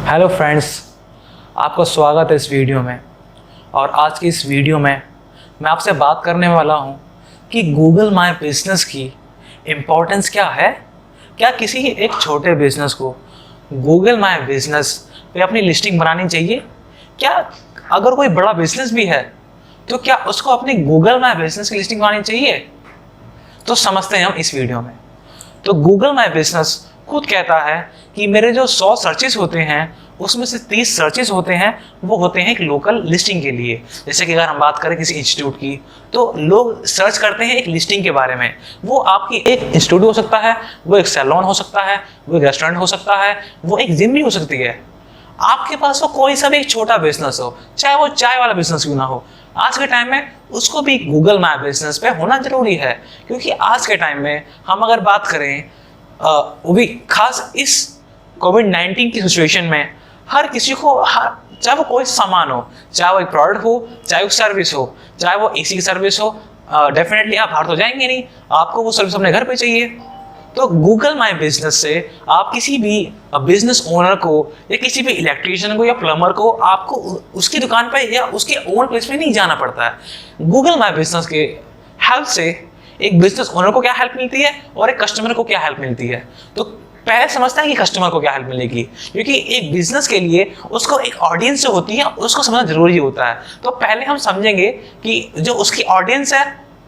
Hello friends, आपका स्वागत है इस वीडियो में। और आज की इस वीडियो में मैं आपसे बात करने वाला हूं कि गूगल माय बिजनेस की इम्पोर्टेंस क्या है। क्या किसी एक छोटे बिजनेस को गूगल माय बिजनेस पे अपनी लिस्टिंग बनानी चाहिए? क्या अगर कोई बड़ा बिजनेस भी है तो क्या उसको अपनी गूगल माय बिजनेस की लिस्टिंग बनानी चाहिए? तो समझते हैं हम इस वीडियो में। तो गूगल माय बिजनेस खुद कहता है कि मेरे जो 100 सर्चेस होते हैं उसमें से 30 सर्चेस होते हैं वो होते हैं एक लोकल लिस्टिंग के लिए। जैसे कि अगर हम बात करें किसी इंस्टीट्यूट की, तो लोग सर्च करते हैं एक लिस्टिंग के बारे में। वो आपकी एक इंस्टीट्यूट हो सकता है, वो एक सैलून हो सकता है, वो एक रेस्टोरेंट हो सकता है, वो एक जिम भी हो सकती है। आपके पास वो कोई सा भी एक छोटा बिजनेस हो, चाहे वो चाय वाला बिजनेस क्यों ना हो, आज के टाइम में उसको भी गूगल माय बिजनेस पे होना जरूरी है। क्योंकि आज के टाइम में हम अगर बात करें वो भी खास इस कोविड-19 की सिचुएशन में, हर किसी को चाहे वो कोई सामान हो, चाहे वो एक प्रोडक्ट हो, चाहे वो सर्विस हो, चाहे वो एसी की सर्विस हो, डेफिनेटली आप बाहर तो जाएंगे नहीं, आपको वो सर्विस अपने घर पे चाहिए। तो गूगल माय बिजनेस से आप किसी भी बिजनेस ओनर को या किसी भी इलेक्ट्रिशियन को या प्लम्बर को आपको उसकी दुकान पे या उसके ओन प्लेस पे नहीं जाना पड़ता है। गूगल माय बिजनेस के हेल्प से एक बिजनेस ओनर को क्या हेल्प मिलती है और एक कस्टमर को क्या हेल्प मिलती है। तो पहले समझते हैं कि कस्टमर को क्या हेल्प मिलेगी, क्योंकि एक बिजनेस के लिए उसको एक ऑडियंस जो होती है उसको समझना जरूरी होता है। तो पहले हम समझेंगे कि जो उसकी ऑडियंस है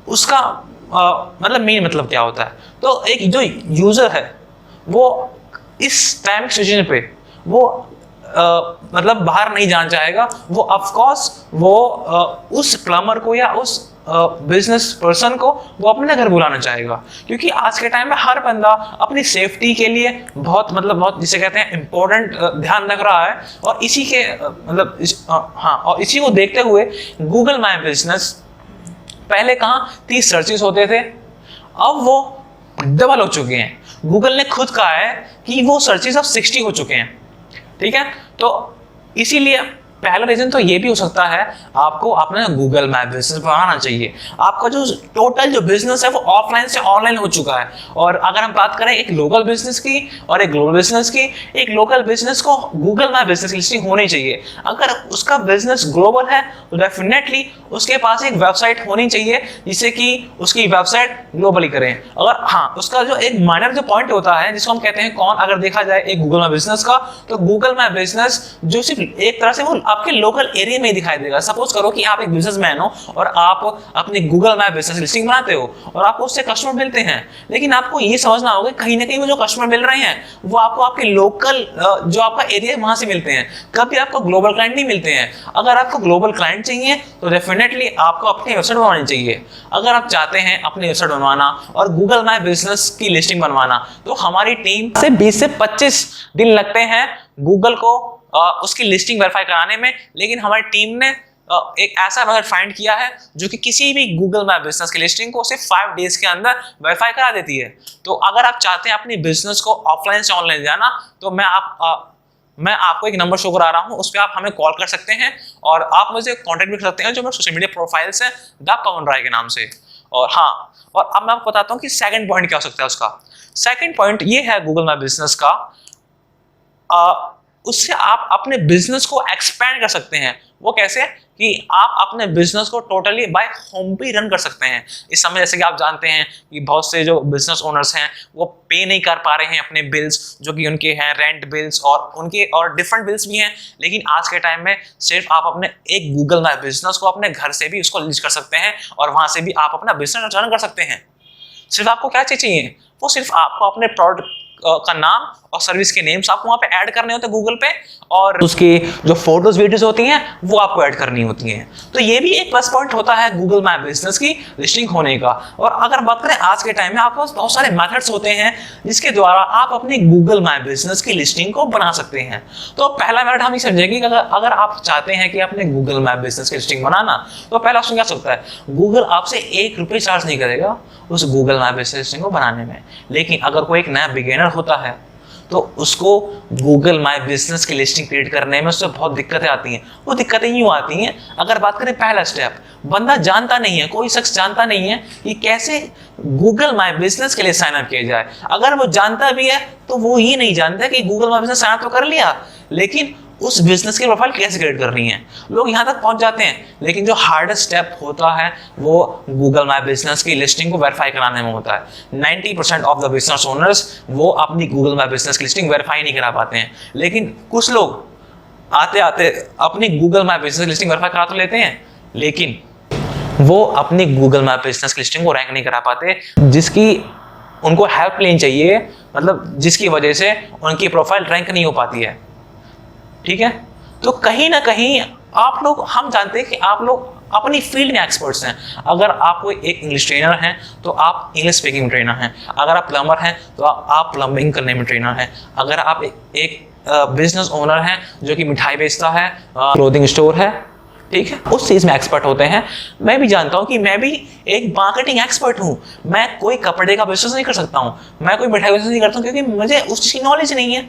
उसका मतलब मेन मतलब क्या होता है। तो एक जो यूजर है वो इस टाइम सिचुएशन पे वो मतलब बाहर नहीं जाना चाहेगा, वो ऑफकोर्स वो उस प्लम्बर को या उस बिजनेस पर्सन को वो अपने घर बुलाना चाहेगा। क्योंकि आज के टाइम में हर बंदा अपनी सेफ्टी के लिए बहुत जिसे कहते हैं इम्पोर्टेंट ध्यान रख रहा है। और इसी के और इसी को देखते हुए गूगल माय बिजनेस पहले कहाँ 30 सर्चेस होते थे, अब वो डबल हो चुके हैं। गूगल ने खुद कहा है कि वो सर्चेस अब 60 हो चुके हैं। ठीक है, तो इसीलिए पहला रीजन तो ये भी हो सकता है आपको अपना गूगल माय बिजनेस बनाना चाहिए। आपका जो टोटल जो बिजनेस है वो ऑफलाइन से ऑनलाइन हो चुका है। और अगर हम बात करें एक लोकल बिजनेस की और एक ग्लोबल बिजनेस की, एक लोकल बिजनेस को गूगल माय बिजनेस की लिस्टिंग होनी चाहिए। अगर उसका बिजनेस ग्लोबल है तो डेफिनेटली उसके पास एक वेबसाइट होनी चाहिए जिससे कि उसकी वेबसाइट ग्लोबली करें। अगर उसका जो एक माइनर जो पॉइंट होता है जिसको हम कहते हैं कौन, अगर देखा जाए एक गूगल माय बिजनेस का, तो गूगल माय बिजनेस जो सिर्फ एक तरह से वो आपके लोकल एरिया में ही दिखाई देगा। सपोज करो कि आप एक बिजनेसमैन हो और आप अपने गूगल माय बिजनेस लिस्टिंग बनाते हो और आपको उससे कस्टमर मिलते हैं, लेकिन आपको ये समझना होगा कहीं ना कहीं वो जो कस्टमर मिल रहे हैं वो आपको आपके लोकल जो आपका एरिया है वहां से मिलते हैं, कभी आपको ग्लोबल क्लाइंट नहीं मिलते हैं। अगर आपको ग्लोबल क्लाइंट चाहिए तो डेफिनेटली आपको अपनी वेबसाइट बनवानी चाहिए। अगर आप चाहते हैं अपनी वेबसाइट बनवाना और गूगल माय बिजनेस की लिस्टिंग बनवाना, तो हमारी टीम से 20 से 25 दिन लगते हैं गूगल को उसकी लिस्टिंग वेरीफाई कराने में। लेकिन हमारी टीम ने एक ऐसा मेथड फाइंड किया है जो कि किसी भी गूगल माय बिजनेस की लिस्टिंग को सिर्फ 5 डेज के अंदर वेरीफाई करा देती है। तो अगर आप चाहते हैं अपनी बिजनेस को ऑफलाइन से ऑनलाइन जाना, तो मैं आपको एक नंबर शो करा रहा हूं, उस पर आप हमें कॉल कर सकते हैं और आप मुझे कॉन्टेक्ट भी कर सकते हैं जो मेरे सोशल मीडिया प्रोफाइल्स है द पवन राय के नाम से। और अब मैं आपको बताता हूँ कि सेकंड पॉइंट क्या हो सकता है। उसका सेकंड पॉइंट ये है गूगल माय बिजनेस का, उससे आप अपने बिजनेस को एक्सपेंड कर सकते हैं। वो कैसे कि आप अपने बिजनेस को टोटली बाय होम पे रन कर सकते हैं। इस समय जैसे कि आप जानते हैं कि बहुत से जो बिजनेस ओनर्स हैं वो पे नहीं कर पा रहे हैं अपने बिल्स जो कि उनके हैं, रेंट बिल्स और डिफरेंट बिल्स भी हैं। लेकिन आज के टाइम में सिर्फ आप अपने एक गूगल माय बिजनेस को अपने घर से भी उसको लिस्ट कर सकते हैं और वहां से भी आप अपना बिजनेस रन कर सकते हैं। सिर्फ आपको क्या चाहिए, वो सिर्फ आपको अपने प्रोडक्ट का नाम और सर्विस के नेम्स आपको वहां पे ऐड करने होते हैं गूगल पे, और उसकी जो फोटोज वीडियोस होती हैं वो आपको ऐड करनी होती हैं। तो ये भी एक प्लस पॉइंट होता है गूगल माय बिजनेस की लिस्टिंग होने का। और अगर बात करें आज के टाइम में आपके पास बहुत सारे मेथड्स होते हैं जिसके द्वारा आप अपनी गूगल माय बिजनेस की लिस्टिंग को बना सकते हैं। तो पहला मेथड हम ये समझेंगे कि अगर आप चाहते हैं कि अपने गूगल माय बिजनेस की लिस्टिंग बनाना, तो पहला ऑप्शन क्या सकता है, गूगल आपसे 1 रुपये चार्ज नहीं करेगा उस गूगल माय बिजनेस लिस्टिंग को बनाने में। लेकिन अगर कोई एक नया बिगिनर होता है तो उसको गूगल माय बिजनेस की लिस्टिंग क्रिएट करने में उससे बहुत दिक्कतें आती हैं। वो दिक्कतें यूँ आती हैं, अगर बात करें पहला स्टेप, बंदा जानता नहीं है, कोई शख्स जानता नहीं है कि कैसे गूगल माय बिजनेस के लिए साइन अप किया जाए। अगर वो जानता भी है तो वो ये नहीं जानता कि Google my business sign up तो कर लिया, लेकिन उस बिजनेस की प्रोफाइल कैसे क्रिएट करनी है, लोग यहाँ तक पहुंच जाते हैं, लेकिन जो हार्डेस्ट स्टेप होता है वो गूगल माई बिजनेस की लिस्टिंग को वेरीफाई कराने में होता है। 90% ऑफ द बिजनेस ओनर्स वो अपनी गूगल माई बिजनेस की लिस्टिंग वेरीफाई नहीं करा पाते हैं, लेकिन कुछ लोग आते आते अपनी Google my business listing verify करा तो लेते हैं, लेकिन वो अपनी गूगल माई बिजनेस लिस्टिंग को रैंक नहीं करा पाते, जिसकी उनको हेल्प लेनी चाहिए, मतलब जिसकी वजह से उनकी प्रोफाइल रैंक नहीं हो पाती है। ठीक है, तो कहीं ना कहीं आप लोग, हम जानते हैं कि आप लोग अपनी फील्ड में एक्सपर्ट्स हैं। अगर आप कोई एक इंग्लिश ट्रेनर हैं तो आप इंग्लिश स्पीकिंग ट्रेनर हैं, अगर आप प्लम्बर हैं तो आप प्लम्बिंग करने में ट्रेनर हैं, अगर आप एक बिजनेस ओनर हैं जो कि मिठाई बेचता है, क्लोथिंग स्टोर है, ठीक है, उस चीज में एक्सपर्ट होते हैं। मैं भी जानता हूं कि मैं भी एक मार्केटिंग एक्सपर्ट हूं, मैं कोई कपड़े का बिजनेस नहीं कर सकता हूं, मैं कोई मिठाई बिजनेस नहीं करता हूं, क्योंकि मुझे उस चीज की नॉलेज नहीं है।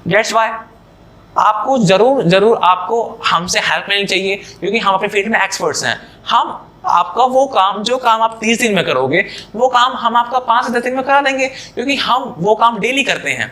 दैट्स व्हाई आपको जरूर आपको हमसे हेल्प लेनी चाहिए, क्योंकि हम अपने फील्ड में एक्सपर्ट्स हैं। हम आपका वो काम, जो काम आप 30 दिन में करोगे, वो काम हम आपका 5 से 10 दिन में करा देंगे, क्योंकि हम वो काम डेली करते हैं।